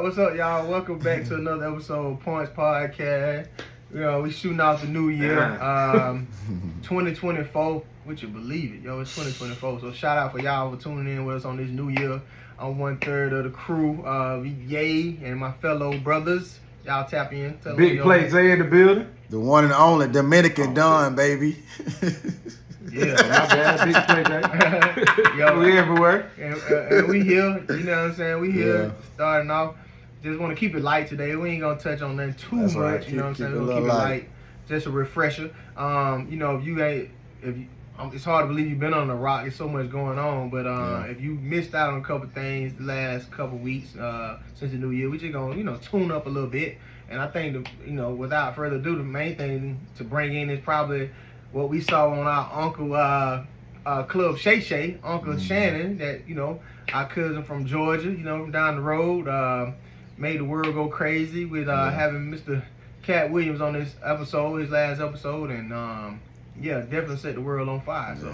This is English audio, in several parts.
What's up, y'all? Welcome back to another episode of Points Podcast. We shooting out the new year, 2024. Would you believe it, yo? It's 2024. So shout out for y'all for tuning in with us on this new year. I'm 1/3 of the crew, Ye and my fellow brothers. Y'all tap in. Big Plate Zay in the building. The one and only Dominican Don, baby. Yeah, my bad. Big Plate Zay. Yo, we everywhere. And we here. You know what I'm saying? We here starting off. Just want to keep it light today. We ain't gonna touch on nothing too much. Right. You know what I'm saying? We're gonna keep it light. Just a refresher. It's hard to believe you've been on the rock. There's so much going on, but if you missed out on a couple things the last couple weeks since the new year, we just gonna tune up a little bit. And I think without further ado, the main thing to bring in is probably what we saw on our uncle Club Shay Shay, Uncle Shannon, that our cousin from Georgia, from down the road, made the world go crazy with having Mr. Katt Williams on this episode, his last episode, and definitely set the world on fire. So,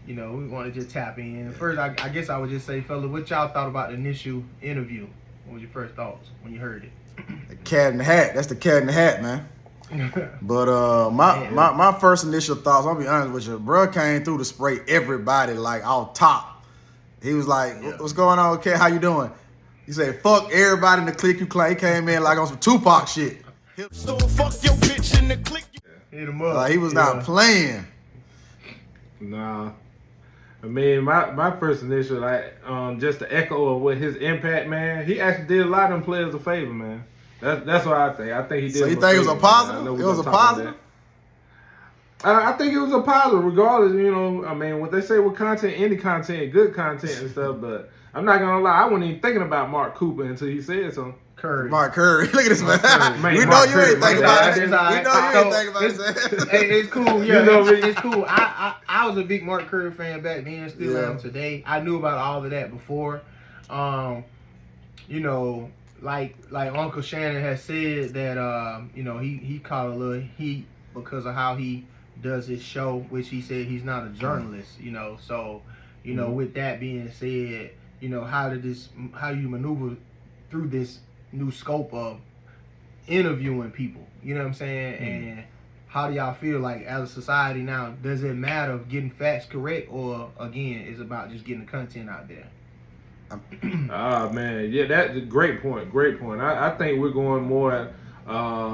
we want to just tap in. First, I guess I would just say, fellas, what y'all thought about the initial interview? What was your first thoughts when you heard it? The cat in the hat. That's the cat in the hat, man. But my first initial thoughts, I'll be honest with you, bro came through to spray everybody like off top. He was like, "What's going on, Cat? How you doing?" He said, "Fuck everybody in the clique you claim." He came in like on some Tupac shit. So fuck your bitch in the clique. Hit him up. Like he was not playing. Nah. I mean, my first initial, just the echo of what his impact, man. He actually did a lot of them players a favor, man. That's what I think. I think he did. So you think it was a positive? It was a positive? I think it was a positive, regardless. I mean, what they say with content, any content, good content and stuff. But I'm not gonna lie, I wasn't even thinking about Mark Cooper until he said something. Mark Curry. Look at this man. We know you ain't thinking about it. We know you ain't thinking about it. Hey, it's cool. Yeah, it's cool. I was a big Mark Curry fan back then, still am today. I knew about all of that before. Like Uncle Shannon has said that he caught a little heat because of how he does his show, which he said he's not a journalist. So with that being said, how you maneuver through this new scope of interviewing people, you know what I'm saying? And how do y'all feel like as a society now, does it matter getting facts correct, or again it's about just getting the content out there? Man, yeah, that's a great point. I think we're going more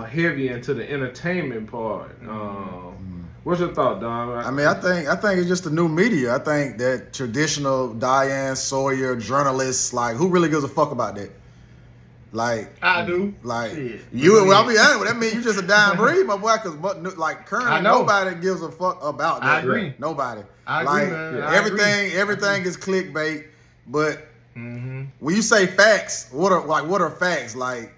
heavy into the entertainment part. What's your thought, Don? I mean, I think it's just the new media. I think that traditional Diane Sawyer journalists, like, who really gives a fuck about that? Like, I do. Like, shit. I'll be honest, that means you just a dying breed, my boy, because currently nobody gives a fuck about that. I agree. Nobody. I agree, man. Everything is clickbait, but when you say facts, what are facts? Like,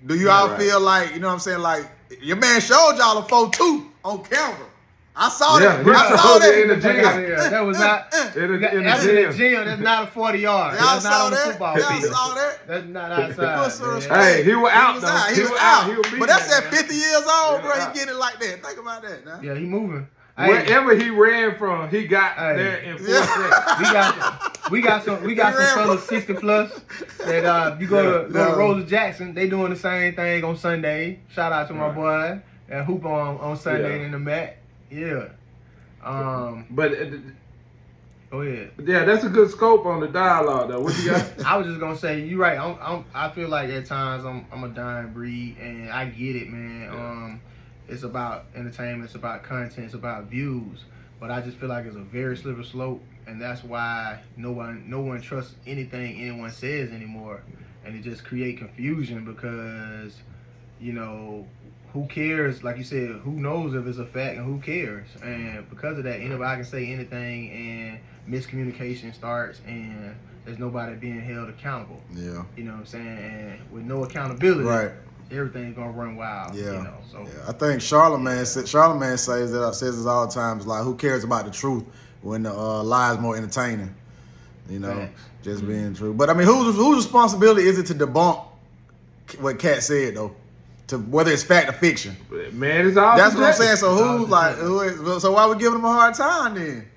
do you all feel like, you know what I'm saying, like, your man showed y'all a 4-2 on camera. I saw that. I saw that in the gym. That was not in the gym. That's not a 40 yards. Y'all That's not saw on the that? football Y'all field. saw that? That's not outside. Hey, he was out though. He was out. He was But that's beating at 50 years old, bro. He getting it like that. Think about that now. Yeah, he moving. Wherever he ran from, he got there in 4 seconds. We got some fellas 60 plus that you go to Rosa Jackson. They doing the same thing on Sunday. Shout out to my boy and hoop on Sunday in the mat. Yeah. But go ahead. Yeah, that's a good scope on the dialogue though. What you got? I was just gonna say, you're right. I feel like at times I'm a dying breed, and I get it, man. It's about entertainment, it's about content, it's about views. But I just feel like it's a very slippery slope, and that's why no one trusts anything anyone says anymore, and it just create confusion because who cares? Like you said, who knows if it's a fact and who cares? And because of that, anybody can say anything, and miscommunication starts, and there's nobody being held accountable. Yeah. You know what I'm saying? And with no accountability, right, everything's gonna run wild. Yeah. So I think Charlamagne says this all the time. It's like, who cares about the truth when the lie's more entertaining? Facts. Just being true. But I mean, whose responsibility is it to debunk what Katt said though? To whether it's fact or fiction. Man, it's all. That's what I'm saying. So so why we giving him a hard time then?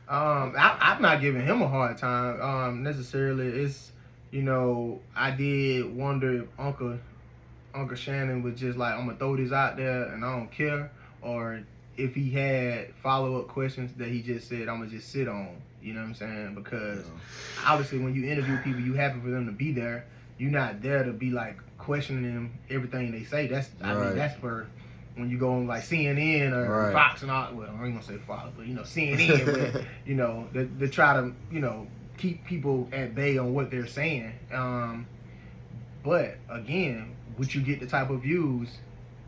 I'm not giving him a hard time necessarily. It's you know, I did wonder if Uncle Shannon was just like, I'm gonna throw this out there and I don't care, or if he had follow-up questions that he just said, I'm gonna just sit on. You know what I'm saying? Because obviously when you interview people, you happy for them to be there. You're not there to be like questioning them everything they say. I mean, that's for when you go on like CNN or Fox and all. Well, I ain't gonna say Fox, but you know, CNN. But, you know, they try to, you know, keep people at bay on what they're saying. But again, would you get the type of views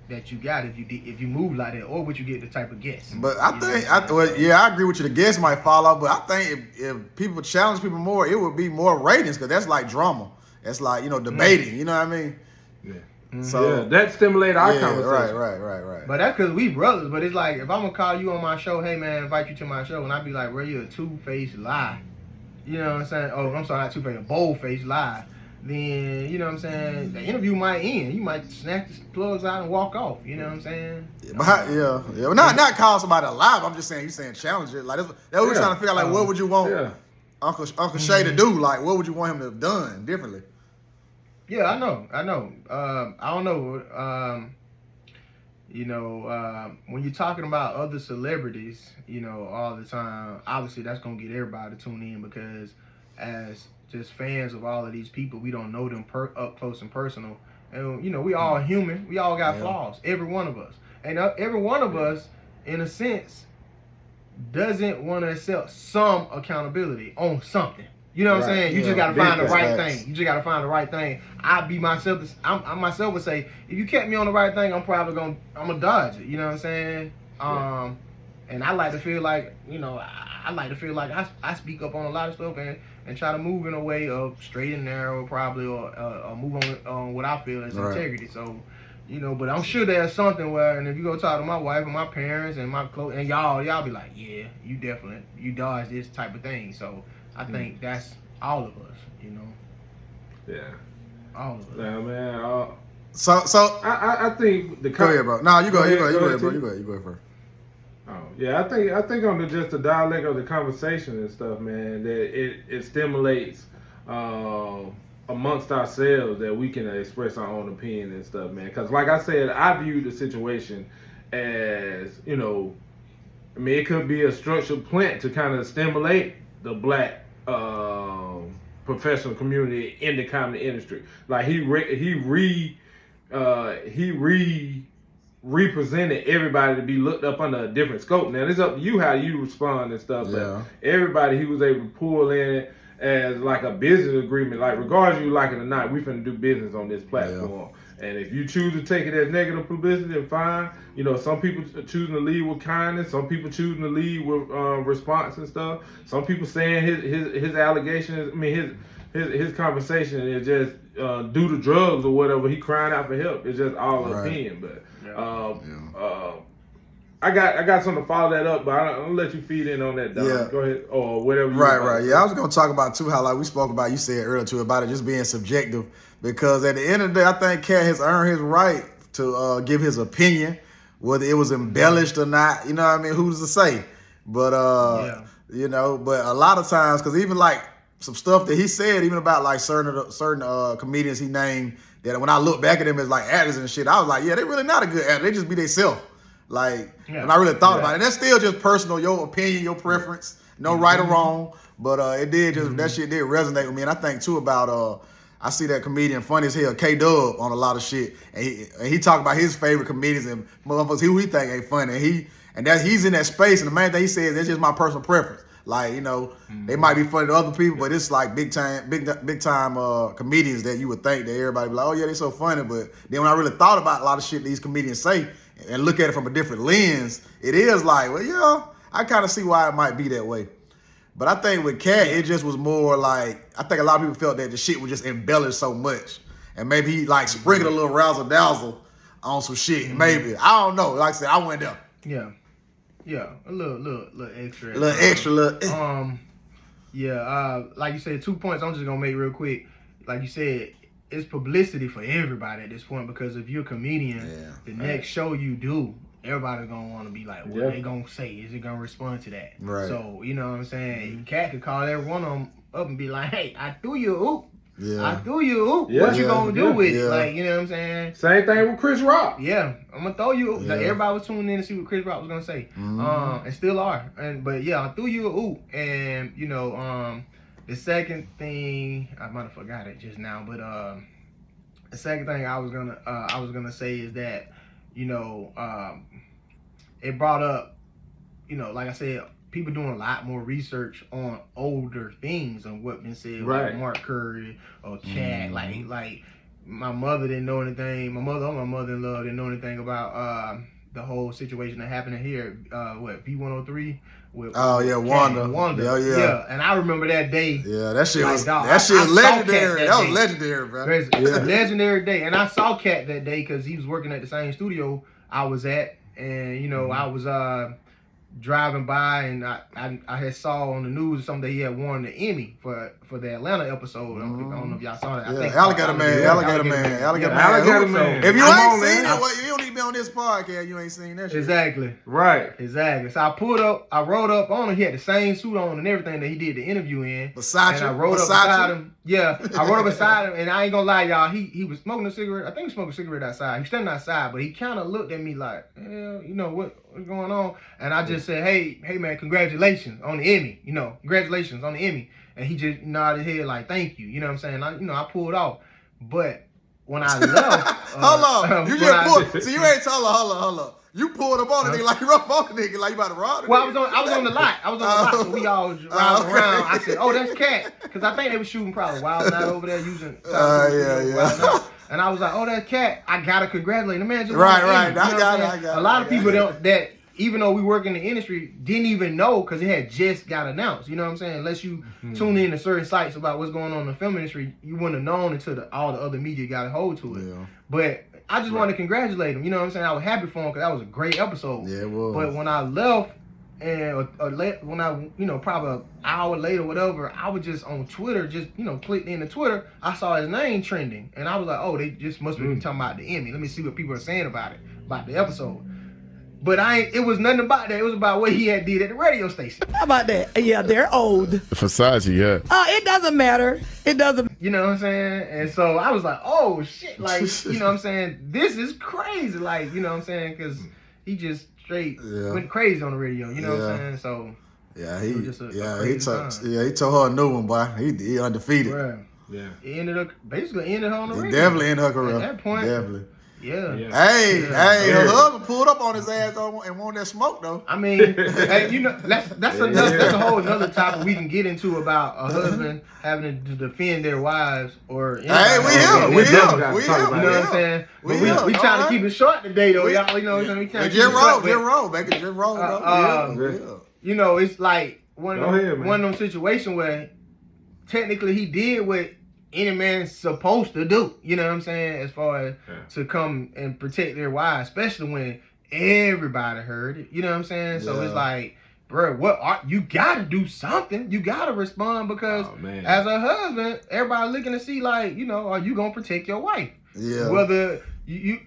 that you got if you move like that, or would you get the type of guests? But I agree with you. The guests might fall off, but I think if people challenge people more, it would be more ratings, because that's like drama. That's like, you know, debating. You know what I mean? Yeah. So that stimulated our conversation. Right. But that's because we brothers. But it's like, if I'm gonna call you on my show, hey man, invite you to my show, and I be like, bro, you a two-faced lie. You know what I'm saying? Oh, I'm sorry, not two-faced, a bold-faced lie. Then, you know what I'm saying, the interview might end. You might snatch the plugs out and walk off. You know what I'm saying? Well, not call somebody a lie. I'm just saying, you saying challenge it. Like that's what we're trying to figure out. Like, what would you want Uncle Shay to do? Like, what would you want him to have done differently? Yeah, I know. I don't know. You know, when you're talking about other celebrities, you know, all the time, obviously that's gonna get everybody to tune in, because as just fans of all of these people, we don't know them up close and personal. And, you know, we all human. We all got flaws. Every one of us. And every one of us, in a sense, doesn't want to accept some accountability on something. You know what I'm saying? You just got to find the right thing. You just got to find the right thing. I myself would say, if you kept me on the right thing, I'm probably going to dodge it. You know what I'm saying? And I like to feel like, you know, I speak up on a lot of stuff and try to move in a way of straight and narrow, probably, or move on what I feel is integrity. So, you know, but I'm sure there's something where, and if you go talk to my wife and my parents and my and y'all be like, yeah, you dodge this type of thing. So I think that's all of us, you know. Yeah. All of us. Yeah, man. So I think the go ahead, bro. No, you go ahead, bro. You go ahead first. Oh, yeah, I think on just the dialect of the conversation and stuff, man, that it stimulates amongst ourselves that we can express our own opinion and stuff, man. Because like I said, I view the situation as, you know, I mean, it could be a structured plant to kind of stimulate the black professional community in the comedy industry. Like he represented everybody to be looked up under a different scope. Now it's up to you how you respond and stuff. But everybody he was able to pull in as like a business agreement. Like regardless you like it or not, we finna do business on this platform. And if you choose to take it as negative publicity, then fine. You know, some people choosing to lead with kindness. Some people choosing to lead with response and stuff. Some people saying his allegations. I mean his conversation is just due to drugs or whatever. He crying out for help. It's just all opinion. But I got something to follow that up. But I'll let you feed in on that, Don. Yeah. Go ahead or whatever. Right. Yeah, I was gonna talk about too how like we spoke about. You said earlier too about it just being subjective. Because at the end of the day, I think Katt has earned his right to give his opinion, whether it was embellished or not. You know what I mean? Who's to say? But you know, but a lot of times, because even like some stuff that he said, even about like certain comedians he named, that when I look back at them as like actors and shit, I was like, yeah, they really not a good actor. They just be themselves. Like, and I really thought about it. And that's still just personal, your opinion, your preference, no right or wrong. But it did just that shit did resonate with me. And I think too about I see that comedian funny as hell, K-Dub, on a lot of shit, and he talk about his favorite comedians and motherfuckers who he think ain't funny, and he's in that space, and the main thing he says that's just my personal preference. Like, you know, they might be funny to other people, but it's like big time comedians that you would think that everybody be like, oh yeah, they so funny, but then when I really thought about a lot of shit these comedians say and look at it from a different lens, it is like, well, yeah, I kind of see why it might be that way. But I think with Katt, it just was more like, I think a lot of people felt that the shit was just embellished so much. And maybe he like sprinkled a little razzle-dazzle on some shit. Maybe. I don't know. Like I said, I went there. Yeah. A little extra. Like you said, 2 points I'm just going to make real quick. Like you said, it's publicity for everybody at this point, because if you're a comedian, the next show you do, everybody's gonna want to be like, what they gonna say? Is it gonna respond to that? Right. So, you know what I'm saying? Katt could call every one of them up and be like, hey, I threw you a hoop. Yeah. I threw you a oop. Yeah. What you gonna do with Yeah. it? Like, you know what I'm saying? Same thing with Chris Rock. Yeah, I'm gonna throw you. Yeah. Like, everybody was tuning in to see what Chris Rock was gonna say, and still are. But yeah, I threw you a oop, and you know, the second thing I might have forgot it just now, but the second thing I was gonna say is that, you know, it brought up, you know, like I said, people doing a lot more research on older things and what been said, Right. like Mark Curry or Katt, like my mother didn't know anything. My mother-in-law didn't know anything about the whole situation that happened here. B103 with Wanda. Yeah. And I remember that day. Yeah, that shit Like, was dog, that shit I was saw legendary. Katt That was day. legendary, bro. Crazy. Legendary day. And I saw Katt that day because he was working at the same studio I was at, and you know, I was driving by, and I had saw on the news or something that he had won the Emmy for the Atlanta episode. I don't know if y'all saw that. I think Alligator Man. If you I'm ain't on seen there. it, well, you don't need to be on this podcast. You ain't seen that shit. Exactly. Right. So I pulled up, I rode up on him. He had the same suit on and everything that he did the interview in. Versace. And I rode up beside him. Yeah, I rode up beside him, and I ain't gonna lie, y'all. He was smoking a cigarette. I think he was smoking a cigarette outside. He was standing outside, but he kind of looked at me like, you know what's going on? And I just said, hey man, congratulations on the Emmy. You know, congratulations on the Emmy. And he just nodded his head like, thank you. You know what I'm saying? I pulled off, but when I left, hold on, you just pulled. So you ain't hold on. You pulled up on the nigga like you rough on the nigga like you about to rob the well, nigga. I was on the lot. So we all riding around. I said, "Oh, that's Katt," because I think they were shooting probably Wild Night over there using. Yeah. And I was like, "Oh, that's Katt. I gotta congratulate the man." Just Right. I got it. A lot of people don't that. Even though we work in the industry, didn't even know because it had just got announced. You know what I'm saying? Unless you tune in to certain sites about what's going on in the film industry, you wouldn't have known until all the other media got a hold to it. Yeah. But I just wanted to congratulate him. You know what I'm saying? I was happy for him because that was a great episode. Yeah, it was. But when I left, and when I, probably an hour later, whatever, I was just on Twitter, clicked into Twitter. I saw his name trending, and I was like, oh, they just must be talking about the Emmy. Let me see what people are saying about it, about the episode. But it was nothing about that. It was about what he had did at the radio station. How about that? Yeah, they're old. Versace, yeah. It doesn't matter. It doesn't. You know what I'm saying? And so I was like, oh, shit. Like, you know what I'm saying? This is crazy. Like, you know what I'm saying? Because he just straight went crazy on the radio. You know what I'm saying? So, he told her a new one, boy. He undefeated. Bruh. Yeah. He basically ended her on the radio. Definitely ended her career. At that point. Definitely. Yeah. Hey, her husband pulled up on his ass though and wanted that smoke though. I mean, hey, you know, that's a whole another topic we can get into about a husband having to defend their wives or. Hey, we here. You know what I'm saying? We trying to keep it short today though, y'all. You know, we trying to keep it short. Jim Roll, back at Jim Roll though. You know, it's like one of them situations where technically he did what any man's supposed to do, you know what I'm saying, as far as to come and protect their wives, especially when everybody heard it, you know what I'm saying? So it's like, bro, you gotta do something. You gotta respond because as a husband, everybody looking to see like, you know, are you gonna protect your wife? Yeah. Whether you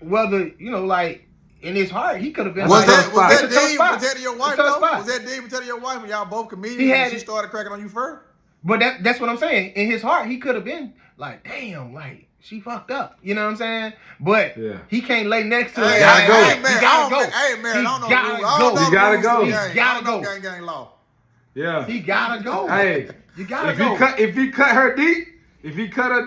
know, like in his heart, he could have been. Was like, that Dean protecting your wife though? Spot. Was that Dean protecting your wife when y'all both comedians and she started cracking on you first? But that's what I'm saying. In his heart, he could have been like, damn, like, she fucked up. You know what I'm saying? But he can't lay next to her. He gotta go. He gotta go. Gang law. Yeah. He gotta go. Hey, you gotta go. If he cut her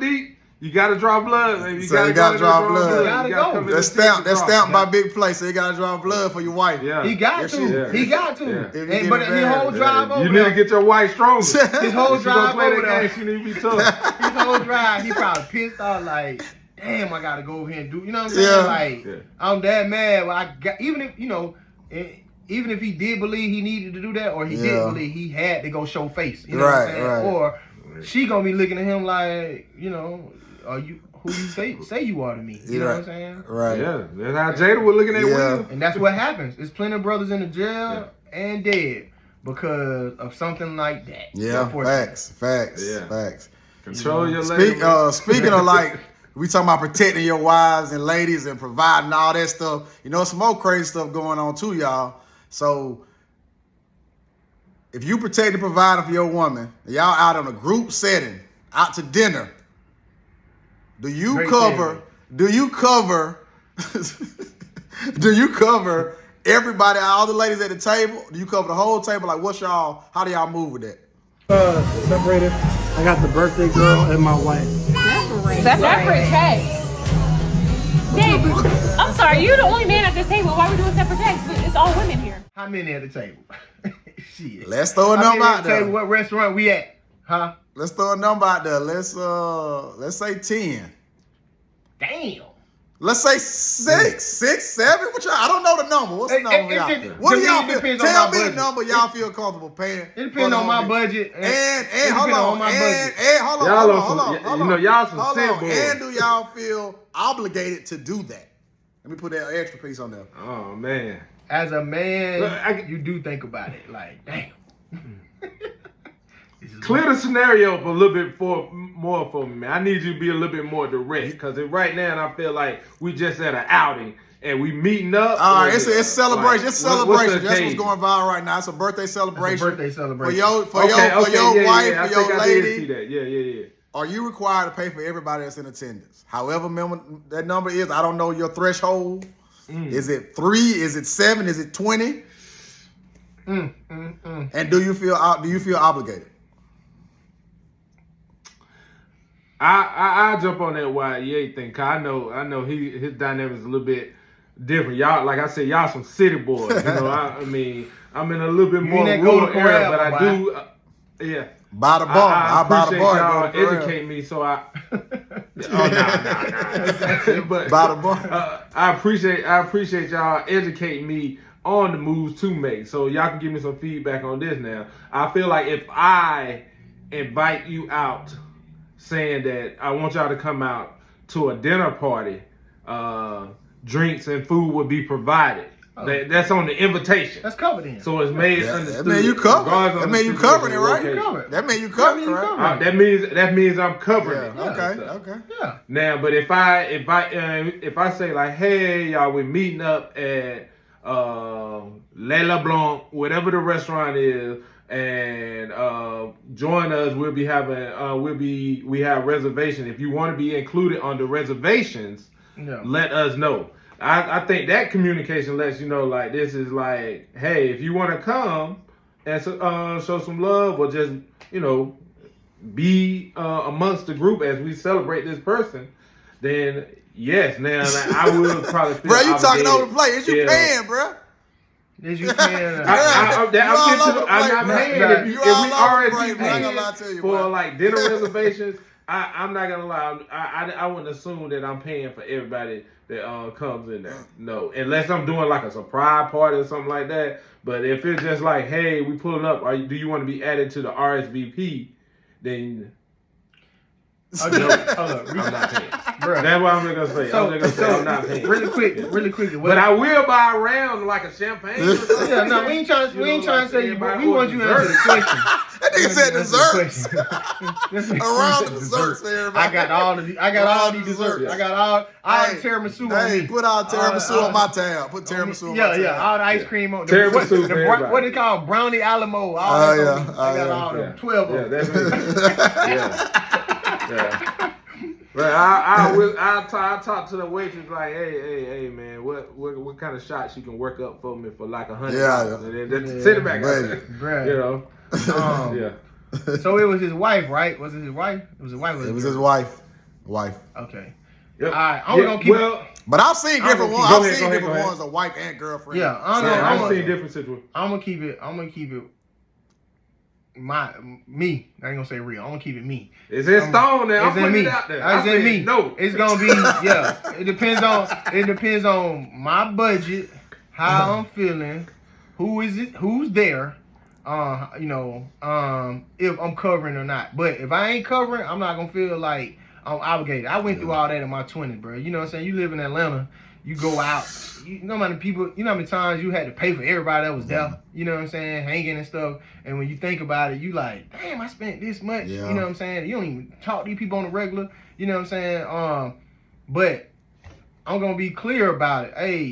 deep, you gotta draw blood. Baby. You gotta draw blood. You gotta go. That's stamped by Big Play, so you gotta draw blood for your wife. Yeah. He got to. He got to. Yeah. But his whole drive over you need to get your wife stronger. His whole drive over there. She need to be tough. His whole drive, he probably pissed off like, damn, I gotta go over here and do. You know what I'm saying? Like, I'm that mad. Well, even if he did believe he needed to do that, or he didn't believe he had to go show face. You know what I'm saying? Right. Or she gonna be looking at him like, you know, are you who you say you are to me? You know what I'm saying? Right. Yeah. That's how Jada was looking at Will. And that's what happens. There's plenty of brothers in the jail and dead because of something like that. Yeah. Facts. Control your lady. Speaking of like, we talking about protecting your wives and ladies and providing all that stuff. You know, some more crazy stuff going on too, y'all. So if you protect and provide for your woman, y'all out on a group setting, out to dinner, Do you Great cover? Do you cover? Do you cover everybody, all the ladies at the table? Do you cover the whole table? Like, what's y'all? How do y'all move with that? Separated. I got the birthday girl and my wife. Separate checks. Dave, I'm sorry, you're the only man at this table. Why are we doing separate checks? It's all women here. How many at the table? Shit. Let's throw a How number many out at the there. table? What restaurant we at? Huh? Let's throw a number out there. Let's say 10. Damn. Let's say 6, 7. What y'all? I don't know the number. What's the number for y'all? What do y'all feel? Tell me the number y'all feel comfortable paying. It depends on my budget. And hold on. And hold on. Y'all Hold on. you know, y'all some Hold sin on. boys. And do y'all feel obligated to do that? Let me put that extra piece on there. Oh man. As a man, Look, you do think about it. Like, damn. Clear the scenario up a little bit more for me, man. I need you to be a little bit more direct, because right now I feel like we just at an outing and we meeting up. All right, it's celebration. Like, It's celebration. what's the That's what's occasion? going viral right now. It's a birthday celebration. birthday celebration. For your wife, I for your think I did lady. see that. Yeah. Are you required to pay for everybody that's in attendance? However, that number is. I don't know your threshold. Is it 3? Is it 7? Is it 20? And do you feel obligated? I jump on that YEA thing, cause I know his dynamic is a little bit different. Y'all, like I said, y'all some city boys. You know, I mean, I'm in a little bit more rural area, but I do, yeah. By the bar, I by the appreciate bar. y'all educate me, so I. But By the bar. I appreciate y'all educating me on the moves to make, so y'all can give me some feedback on this. Now, I feel like if I invite you out, saying that I want y'all to come out to a dinner party, drinks and food will be provided. Oh. That's on the invitation. That's covered in. So it's made understood. That mean you cover. regardless of That mean the you covering it, right? situation. Covered. That mean you covering it, right? That means I'm covering it. Okay. Yeah. Now, but if I say like, hey y'all, we're meeting up at Le Blanc, whatever the restaurant is, and join us. We'll be having we have reservations. If you want to be included on the reservations, let us know. I think that communication lets you know, like, this is like, hey, if you want to come and show some love, or just, you know, be amongst the group as we celebrate this person, then yes. Now I will probably feel Bro, you talking obligated. over the plate. Is you paying, bro? Is you paying? I'm not paying. If we RSVP for like dinner reservations, I'm not gonna lie. I wouldn't assume that I'm paying for everybody that comes in there. No, unless I'm doing like a surprise party or something like that. But if it's just like, hey, we pulling up, do you want to be added to the RSVP? Then no, I'm not paying. Bruh. That's what I'm gonna say. I'm not paying. Really quick. But I will buy a round like a champagne. Or something. Yeah, no, we ain't trying to say you, but we want you to answer the question. That nigga said desserts. Around the desserts for everybody. I got all these desserts. Yeah. I got all the tiramisu on Hey, me. put all tiramisu on my tab. Put tiramisu on my tab. Yeah, all the ice cream on Tiramisu for everybody. what it called? Brownie Alamo. All that on me. I got all them. 12 of them. That's me. Yeah. But I talk to the waitress like, hey, man, what kind of shots you can work up for me for like $100? Yeah. And then just send it back out there. Right. You know. Yeah. So it was his wife, right? Was it his wife? It was his wife. It was his wife. Okay. Yep. All right. I'm gonna keep. But I've seen different ones. Go I've ahead, seen go different ahead. ones, a wife and girlfriend. Yeah, I've seen different situations. I'm gonna keep it. Me. I ain't gonna say real. I'm gonna keep it me. It's in stone now. I'm It's in putting me. it out there. It's in me. No. It's gonna be It depends on my budget, how I'm feeling, who's there, if I'm covering or not. But if I ain't covering, I'm not gonna feel like I'm obligated. I went through all that in my 20s, bro. You know what I'm saying? You live in Atlanta, you go out. You know how many times you had to pay for everybody that was there. You know what I'm saying? Hanging and stuff. And when you think about it, you like, damn, I spent this much. Yeah. You know what I'm saying? You don't even talk to these people on the regular. You know what I'm saying? But I'm gonna be clear about it. Hey,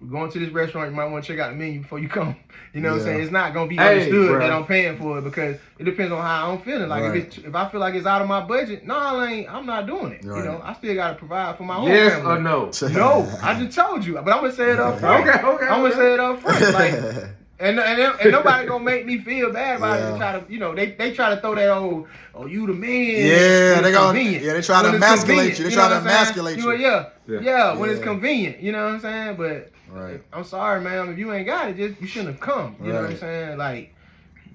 we're going to this restaurant. You might want to check out the menu before you come. You know what I'm saying? It's not gonna be Hey, understood bro. that I'm paying for it because it depends on how I'm feeling. Like if I feel like it's out of my budget, I'm not doing it. Right. You know, I still gotta provide for my own Yes family. or no? No, I just told you, but I'm gonna say it up front. Okay. I'm gonna say it up front, like, and nobody gonna make me feel bad about it. Yeah. And try to, they try to throw that old, you the man. Yeah, they try to When it's emasculate convenient, you. They know try to what I'm saying? emasculate you. Yeah, when it's Yeah. convenient, you know what I'm saying? But Right. I'm sorry, man. If you ain't got it, you shouldn't have come. You know what I'm Right. saying? Like,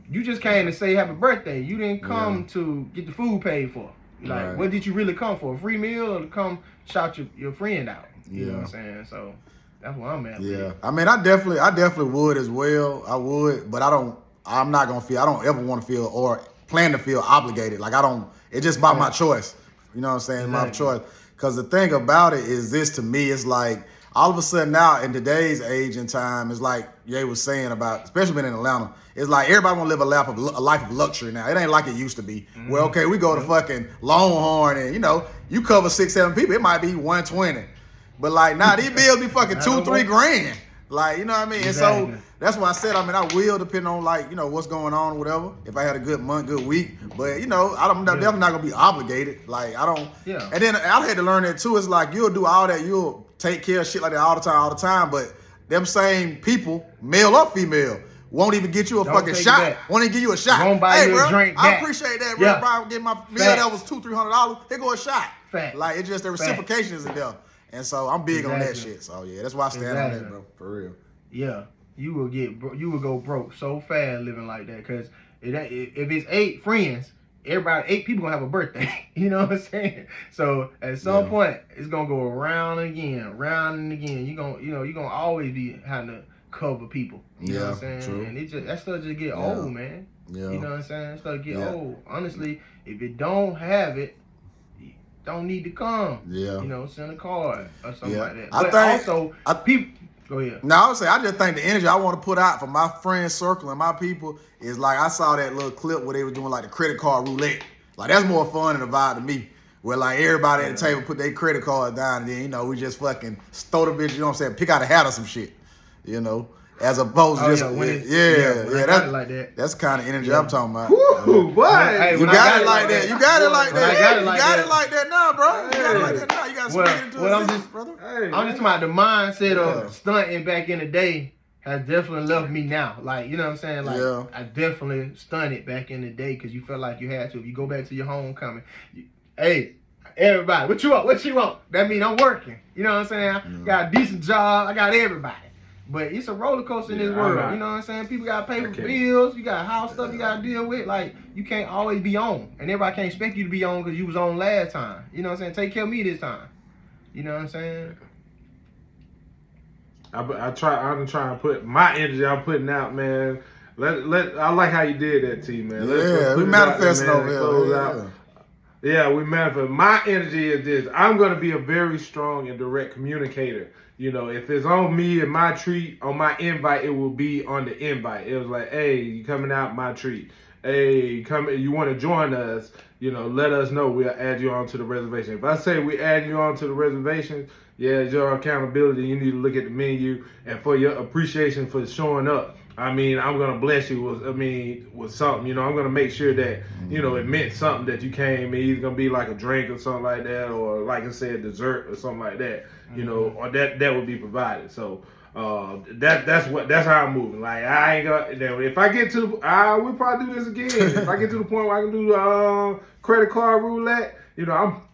you just came to say happy birthday. You didn't come to get the food paid for. Like, Right. what did you really come for? A free meal or to come shout your friend out? You know what I'm saying? So that's where I'm at. Yeah, I mean, I definitely would as well. I would, but I don't ever want to feel or plan to feel obligated. Like it's just by my choice. You know what I'm saying? My choice. Because the thing about it is this, to me, it's like all of a sudden now in today's age and time, it's like Ye was saying about, especially being in Atlanta, it's like everybody want to live a life of luxury now. It ain't like it used to be. Well, okay, we go to fucking Longhorn and, you cover 6-7 people, it might be 120. But like, nah, these bills be fucking 2-3 grand. Like, you know what I mean? Exactly. And so that's why I said, I will depend on like, what's going on or whatever. If I had a good month, good week. But, I'm definitely not gonna be obligated. Like, I don't. Yeah. And then I had to learn that too. It's like, you'll do all that. You'll take care of shit like that all the time. But them same people, male or female, won't even get you a Don't fucking take it shot. back. Won't even give you a shot. Won't buy hey, you a bro, drink I back. appreciate that, bro. Yeah. If I get my meal Facts. that was $200-$300, here go a shot. Facts. Like, it's just the reciprocation isn't there. And so I'm big on that Exactly. shit. So yeah, that's why I stand on that, Exactly. bro. For real. Yeah, you will go broke so fast living like that. Cause if it's 8 friends, 8 people gonna have a birthday. You know what I'm saying? So at some point, it's gonna go around and again. You gonna always be having to cover people. You know what I'm saying? True. And that stuff just get old, man. Yeah. You know what I'm saying? That stuff get old. Honestly, if you don't have it, you don't need to come. Yeah. Send a card or something like that. I But think- also, people. Go ahead. Now I would say I just think the energy I want to put out for my friend circle and my people is like I saw that little clip where they were doing like the credit card roulette. Like that's more fun and a vibe to me. Where like everybody at the table put their credit card down and then we just fucking throw the bitch, pick out a hat or some shit. As opposed to just when I got it like that. That's the kind of energy I'm talking about. Woo, boy. Hey, You when I got it like that. You got it like When I that. got it You like got that. it like that now, bro. You got it like that now. You got to Well, speak it into well, I'm existence, just- brother. Hey, I'm just talking about the mindset of stunting back in the day has definitely left me now. Like, you know what I'm saying? Like, I definitely stunted back in the day because you felt like you had to. If you go back to your homecoming, hey, everybody, what you want? What you want? That means I'm working. You know what I'm saying? I got a decent job. I got everybody. But it's a roller coaster in this world. You know what I'm saying? People got to pay for bills. You got house stuff you got to deal with. Like, you can't always be on. And everybody can't expect you to be on because you was on last time. You know what I'm saying? Take care of me this time. You know what I'm saying? I'm trying to put my energy I'm putting out, man. I like how you did that, T, man. Let's we put it out there, manifesting man, over and here. close out. Yeah, we manifest. My energy is this. I'm going to be a very strong and direct communicator. If it's on me and my treat, on my invite, it will be on the invite. It was like, hey, you coming out my treat. Hey, you want to join us, let us know. We'll add you on to the reservation. If I say we add you on to the reservation, it's your accountability. You need to look at the menu. And for your appreciation for showing up, I'm going to bless you with something. I'm going to make sure that, it meant something that you came. It's going to be like a drink or something like that, or like I said, dessert or something like that, or that would be provided. So that's how I'm moving. Like, I ain't gonna, if I get to, we'll probably do this again. If I get to the point where I can do credit card roulette,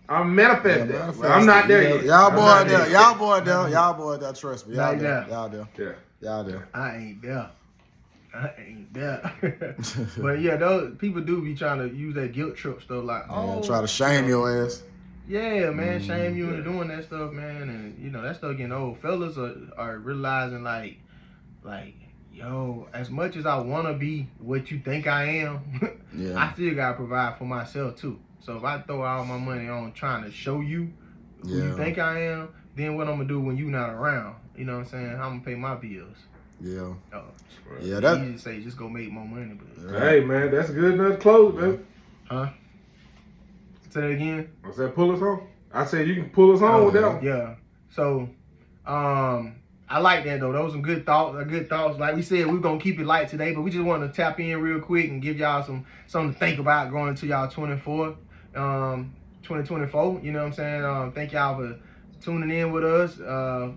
I'm manifesting. I'm not there yet. Y'all boy there. Y'all boy there. Trust me. Y'all there. Yeah. Y'all there. I ain't there. But yeah, those people do be trying to use that guilt trip stuff like, Try to shame your ass. Yeah, man, shame you into doing that stuff, man, and that stuff getting old. Fellas are realizing like, yo, as much as I wanna be what you think I am, I still gotta provide for myself too. So if I throw all my money on trying to show you who you think I am, then what I'm gonna do when you not around? You know what I'm saying? I'm gonna pay my bills. Yeah. It's easy to say just go make more money, but hey, man, that's good enough to close, man. huh? Say that again. I said pull us on. I said you can pull us on with that one. Yeah. So, I I like that though. Those are some good thoughts. Like we said, we're gonna keep it light today, but we just want to tap in real quick and give y'all something to think about going into y'all 2024. You know what I'm saying? Thank y'all for tuning in with us.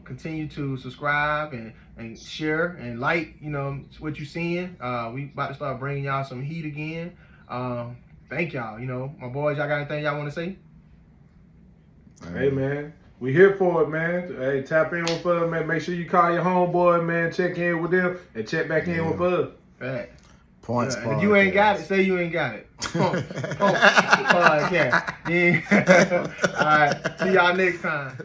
Continue to subscribe and share and like, you know, what you're seeing. We about to start bringing y'all some heat again. Thank y'all. You know, my boys, y'all got anything y'all want to say? Hey, man. We here for it, man. Hey, tap in with us, man. Make sure you call your homeboy, man. Check in with them and check back in with us. Fact. Points. Yeah, if you ain't got it, say you ain't got it. Podcast. Yeah. All right. See y'all next time.